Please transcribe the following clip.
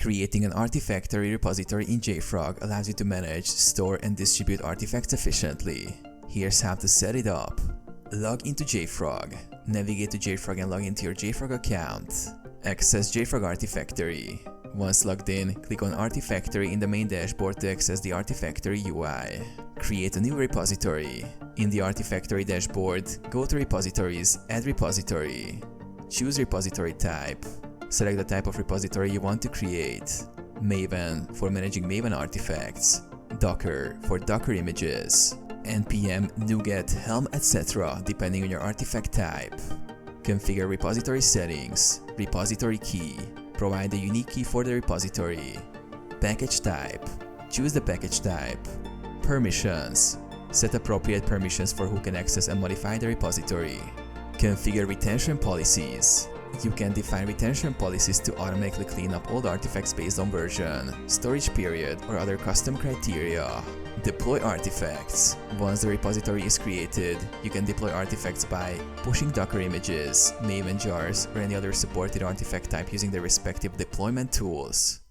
Creating an Artifactory repository in JFrog allows you to manage, store, and distribute artifacts efficiently. Here's how to set it up. Log into JFrog. Navigate to JFrog and log into your JFrog account. Access JFrog Artifactory. Once logged in, click on Artifactory in the main dashboard to access the Artifactory UI. Create a new repository. In the Artifactory dashboard, go to Repositories, Add Repository. Choose repository type. Select the type of repository you want to create. Maven for managing Maven artifacts. Docker for Docker images. npm, NuGet, Helm, etc. depending on your artifact type. Configure repository settings. Repository key. Provide a unique key for the repository. Package type. Choose the package type. Permissions. Set appropriate permissions for who can access and modify the repository. Configure retention policies. You can define retention policies to automatically clean up old artifacts based on version, storage period, or other custom criteria. Deploy artifacts. Once the repository is created, you can deploy artifacts by pushing Docker images, Maven jars, or any other supported artifact type using the respective deployment tools.